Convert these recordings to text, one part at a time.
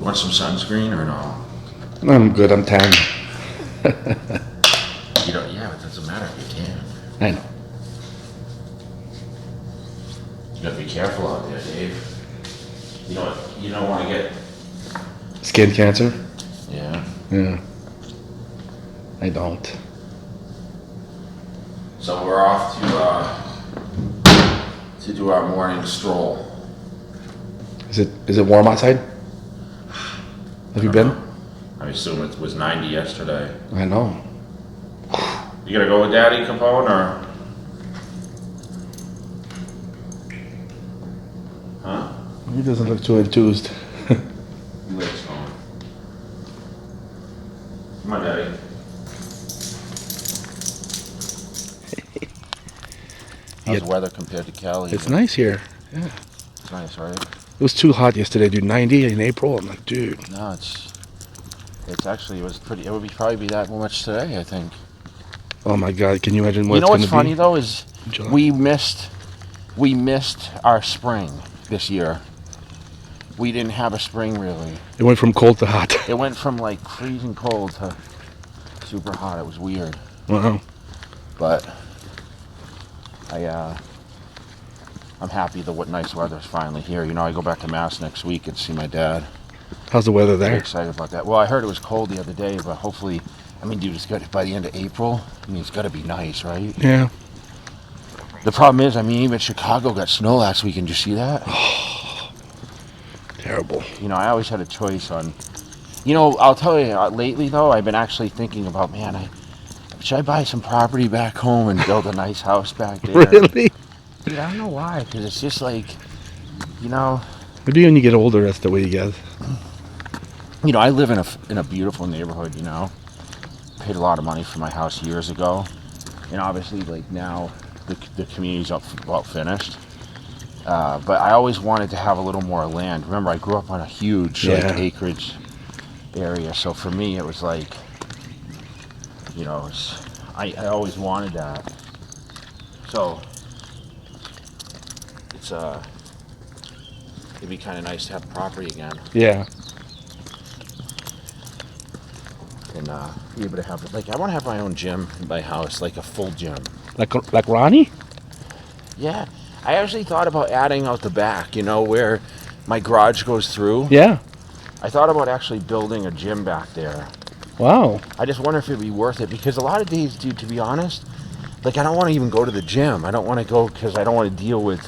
want some sunscreen or no? I'm good. I'm tan. You don't. Yeah, it doesn't matter if you tan. I know. You gotta be careful out there, Dave. You don't want to get Skin cancer? Yeah. Yeah. I don't. So we're off to do our morning stroll. Is it warm outside? Have you been? I assume it was 90 yesterday. I know. You gonna go with Daddy Capone or? Huh? He doesn't look too enthused. Let's go. Come on, Daddy. How's the weather compared to Cali? It's nice here. Yeah. It's nice, right? It was too hot yesterday, dude. 90 in April. I'm like, dude. No, it's actually, it was pretty. It would probably be that much today, I think. Oh my God! Can you imagine what You know it's what's gonna funny be? though is July. we missed our spring this year. We didn't have a spring really. It went from cold to hot. It went from like freezing cold to super hot. It was weird. Wow. But I'm happy that what nice weather's finally here. You know, I go back to Mass next week and see my dad. How's the weather Very there? excited about that. Well, I heard it was cold the other day, but hopefully, I mean, dude, it's got by the end of April. I mean, it's got to be nice, right? Yeah. The problem is, I mean, even Chicago got snow last week. Did you see that? Terrible. You know, I always had a choice on. You know, I'll tell you. Lately, though, I've been actually thinking about, man, should I buy some property back home and build a nice house back there? Really? Dude, I don't know why. Because it's just like, you know. Maybe when you get older, that's the way you get. You know, I live in a beautiful neighborhood. You know, paid a lot of money for my house years ago, and obviously, like now, the community's about finished. But I always wanted to have a little more land. Remember, I grew up on a huge like, acreage area, so for me, it was like, you know, I always wanted that. So it's it'd be kind of nice to have property again. Yeah. And be able to have, like, I want to have my own gym in my house, like a full gym. Like Ronnie? Yeah. I actually thought about adding out the back, you know, where my garage goes through. Yeah. I thought about actually building a gym back there. Wow. I just wonder if it'd be worth it, because a lot of days, dude, to be honest, like, I don't want to even go to the gym. I don't want to go because I don't want to deal with,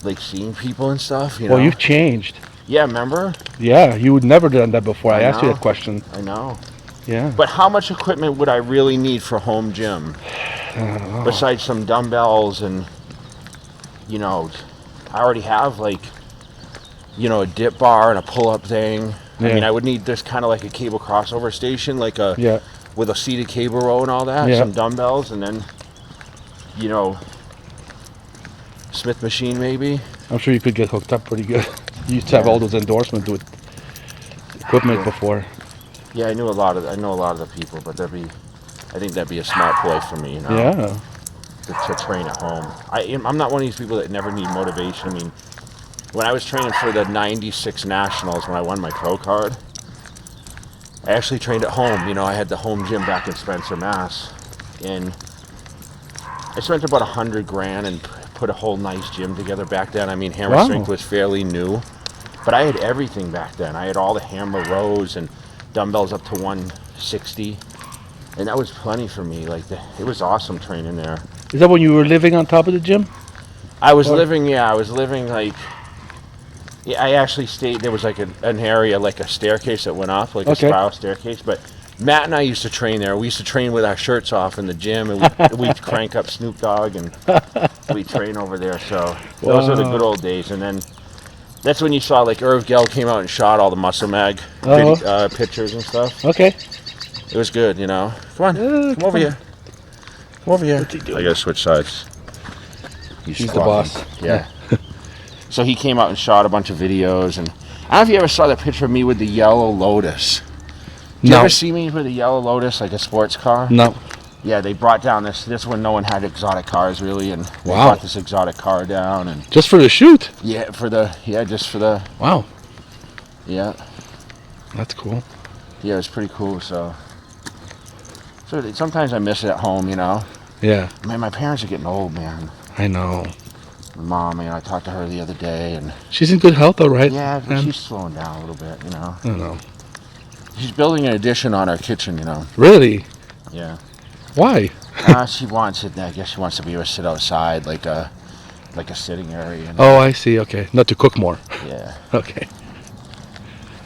like, seeing people and stuff, you know? Well, you've changed. Yeah, remember? Yeah, you would never done that before. I asked you that question. I know. Yeah. But how much equipment would I really need for a home gym? I don't know. Besides some dumbbells and, you know, I already have, like, you know, a dip bar and a pull-up thing. Yeah. I mean, I would need this kind of like a cable crossover station, like with a seated cable row and all that, some dumbbells, and then, you know, Smith machine maybe. I'm sure you could get hooked up pretty good. You used to have all those endorsements with equipment before. Yeah, I know a lot of the people, but I think that'd be a smart play for me, you know. Yeah. To train at home. I'm not one of these people that never need motivation. I mean, when I was training for the 96 Nationals, when I won my pro card, I actually trained at home. You know, I had the home gym back in Spencer, Mass. And I spent about $100,000 and put a whole nice gym together back then. I mean, hammer strength was fairly new, but I had everything back then. I had all the hammer rows and dumbbells up to 160. And that was plenty for me. Like, it was awesome training there. Is that when you were living on top of the gym? I was living like, I actually stayed, there was like an area, like a staircase that went up, like a spiral staircase, but Matt and I used to train there. We used to train with our shirts off in the gym, and we'd crank up Snoop Dogg, and we'd train over there, so those were the good old days. And then that's when you saw, like, Irv Gell came out and shot all the Muscle Mag pictures and stuff. Okay. It was good, you know. Come on, come over here. Come over here. I gotta switch sides. He's the boss. Yeah. So he came out and shot a bunch of videos, and I don't know if you ever saw that picture of me with the yellow Lotus. Did you ever see me with a yellow Lotus, like a sports car? No. Yeah, they brought down this one. No one had exotic cars really, and they brought this exotic car down, and just for the shoot. Yeah, just for the. Wow. Yeah. That's cool. Yeah, it's pretty cool. So sometimes I miss it at home, you know. Yeah, Man, my parents are getting old, man. I know. My mom, I talked to her the other day, and She's in good health, though, right? yeah, but man? she's slowing down a little bit, you know. I don't know. She's building an addition on our kitchen, you know. Really? Yeah. Why? She wants it. I guess she wants to be able to sit outside, like a sitting area. You know? Oh, I see. Okay, not to cook more. Yeah. Okay.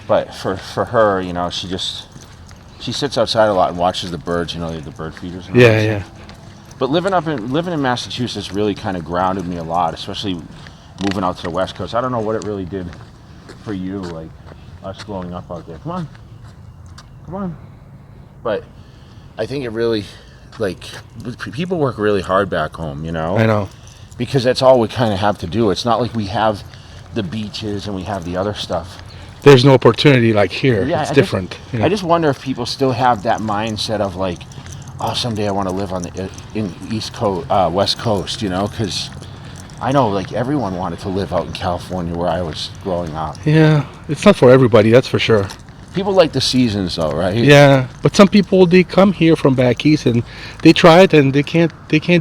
But for her, you know, she sits outside a lot and watches the birds. You know, the bird feeders. And all Yeah, that yeah. stuff. But living in Massachusetts really kind of grounded me a lot, especially moving out to the West Coast. I don't know what it really did for you, like us growing up out there. Come on. But I think it really, like, people work really hard back home, you know? I know. Because that's all we kind of have to do. It's not like we have the beaches and we have the other stuff. There's no opportunity like here. Yeah, It's different. I just wonder if people still have that mindset of like, oh, someday I want to live on the East Coast, West Coast, you know? Because I know, like, everyone wanted to live out in California where I was growing up. Yeah, it's not for everybody, that's for sure. People like the seasons, though, right? Yeah, but some people, they come here from back east and they try it and they can't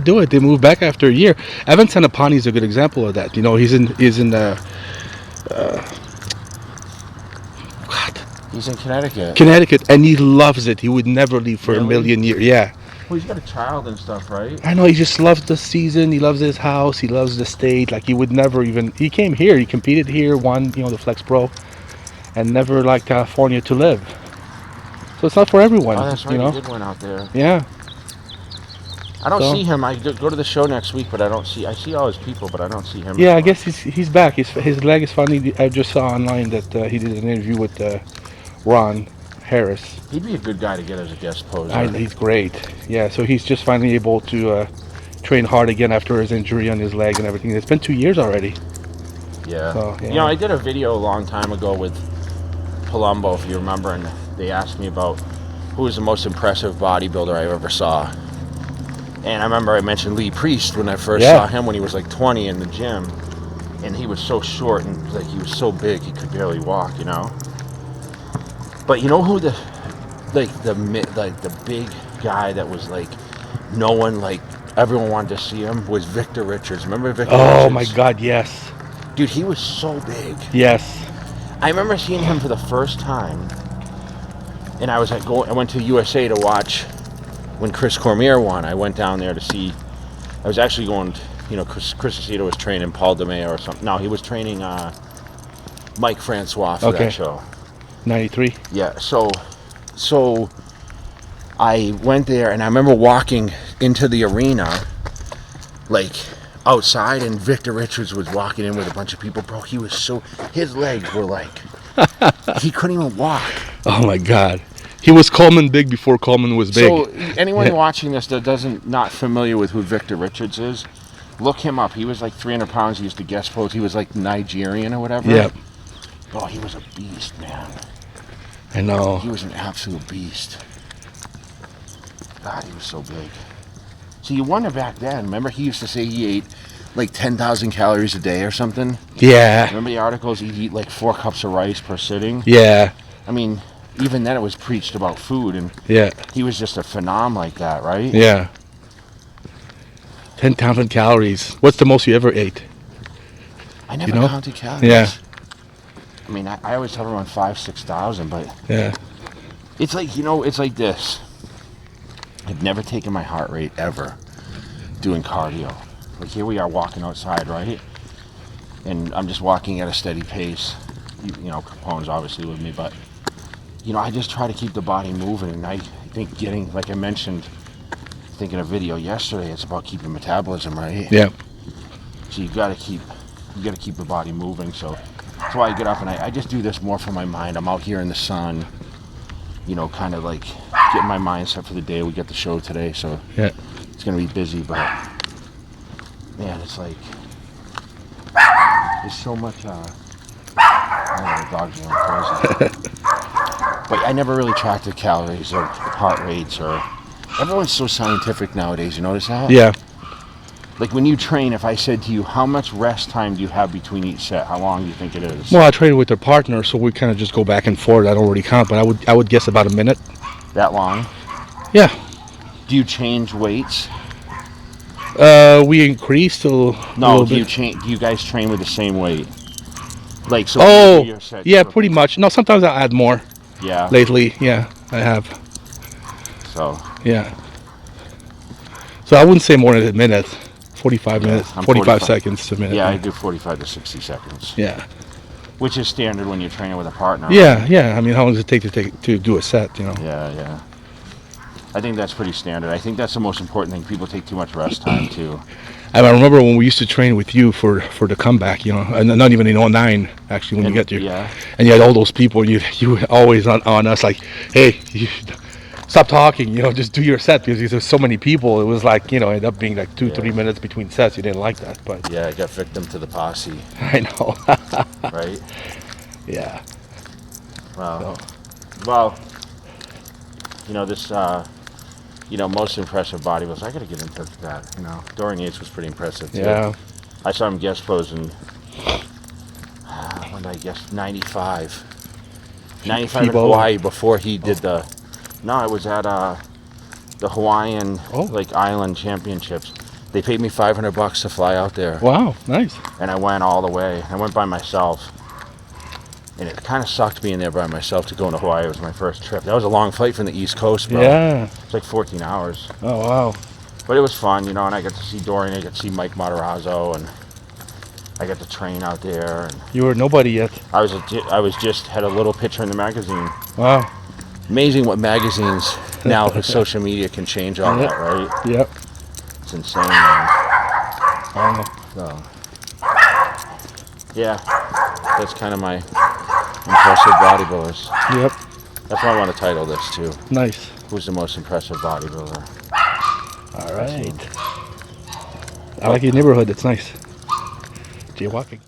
do it. They move back after a year. Evan Sanapani is a good example of that. You know, he's in He's in Connecticut. Connecticut, and he loves it. He would never leave for a million years. Yeah. Well, he's got a child and stuff, right? I know, he just loves the season. He loves his house. He loves the state. Like, he would never even. He came here. He competed here, won, the Flex Pro, and never liked California to live. So it's not for everyone. Oh, that's right. You know? He did win out there. Yeah. I don't see him. I go to the show next week, but I see all his people, but I don't see him. Yeah, I guess he's back. His leg is finally. I just saw online that he did an interview with Ron Harris. He'd be a good guy to get as a guest poser. He's great. Yeah, so he's just finally able to train hard again after his injury on his leg and everything. It's been 2 years already. Yeah. So, yeah. You know, I did a video a long time ago with Palumbo, if you remember, and they asked me about who was the most impressive bodybuilder I ever saw. And I remember I mentioned Lee Priest when I first saw him when he was like 20 in the gym, and he was so short and like he was so big he could barely walk, you know. But you know who the big guy that was like no one, like everyone wanted to see him, was Victor Richards. Remember Victor Richards? Oh my God, yes. Dude, he was so big. Yes. I remember seeing him for the first time, and I went to USA to watch when Chris Cormier won. I went down there to see. I was actually going. Chris Aceto was training Paul DeMeo or something. No, he was training Mike Francois for that show. 93. Yeah. So I went there, and I remember walking into the arena, like outside, and Victor Richards was walking in with a bunch of people. Bro, his legs were like, he couldn't even walk. Oh my God. He was Coleman big before Coleman was big. So anyone watching this that not familiar with who Victor Richards is, look him up. He was like 300 pounds. He used to guest pose. He was like Nigerian or whatever. Yep. Oh, he was a beast, man. I know. He was an absolute beast. God, he was so big. So you wonder back then, remember he used to say he ate like 10,000 calories a day or something? Yeah. Remember the articles? He'd eat like 4 cups of rice per sitting? Yeah. I mean, even then it was preached about food, and he was just a phenom like that, right? Yeah. 10,000 calories. What's the most you ever ate? I never counted calories. Yeah. I mean, I always have around 5,000-6,000, but yeah, it's like, it's like this. I've never taken my heart rate ever doing cardio. Like here we are walking outside, right? And I'm just walking at a steady pace. Capone's obviously with me, but I just try to keep the body moving. And I think like I mentioned, thinking a video yesterday, it's about keeping metabolism, right? Yeah. So you gotta keep the body moving. So that's why I get up and I just do this more for my mind. I'm out here in the sun, kind of like getting my mind set for the day. We got the show today, so it's gonna be busy, but man, it's like there's so much I don't know, the dogs are going crazy. But I never really tracked the calories or heart rates, or everyone's so scientific nowadays, you notice that? Yeah. Like when you train, if I said to you, how much rest time do you have between each set? How long do you think it is? Well, I train with a partner, so we kind of just go back and forth. I don't really count, but I would guess about a minute. That long? Yeah. Do you change weights? We increased a No, little do you bit. change? Do you guys train with the same weight? Like so. Oh, when you do your sets, yeah, pretty much. No, sometimes I add more. Yeah. Lately, yeah, I have. So. Yeah. So I wouldn't say more than a minute. 45 minutes, I'm 45 seconds to a minute. Yeah, I do 45 to 60 seconds. Yeah. Which is standard when you're training with a partner. Yeah, Right? yeah. I mean, how long does it take to do a set? You know. Yeah, yeah. I think that's pretty standard. I think that's the most important thing. People take too much rest time too. I remember when we used to train with you for the comeback, you know, and not even in '09 actually when you get to, yeah, and you had all those people, and you were always on us like, hey, stop talking, you know, just do your set, because there's so many people. It was like, you know, ended up being like 2-3 minutes between sets. You didn't like that, but yeah, I got victim to the posse. I know. Right? Yeah. Wow. Well, you know, this you know, most impressive bodybuilders. I got to get into that. You know, Dorian Yates was pretty impressive too. Yeah. I saw him guest posing. When did I guess? 95. 95 in Hawaii before he did the. No, it was at the Hawaiian like Island Championships. They paid me $500 to fly out there. Wow, nice. And I went all the way. I went by myself. And it kind of sucked being there by myself to go into Hawaii. It was my first trip. That was a long flight from the East Coast, bro. Yeah. It's like 14 hours. Oh, wow. But it was fun, you know, and I got to see Dorian, I got to see Mike Matarazzo, and I got to train out there. And You were nobody yet. I was just had a little picture in the magazine. Wow. Amazing what magazines now with social media can change all that, right? Yep. It's insane, man. Wow. So, yeah, that's kind of my impressive bodybuilders. Yep. That's why I want to title this too. Nice. Who's the most impressive bodybuilder? All right. I like your neighborhood. It's nice. Jaywalking.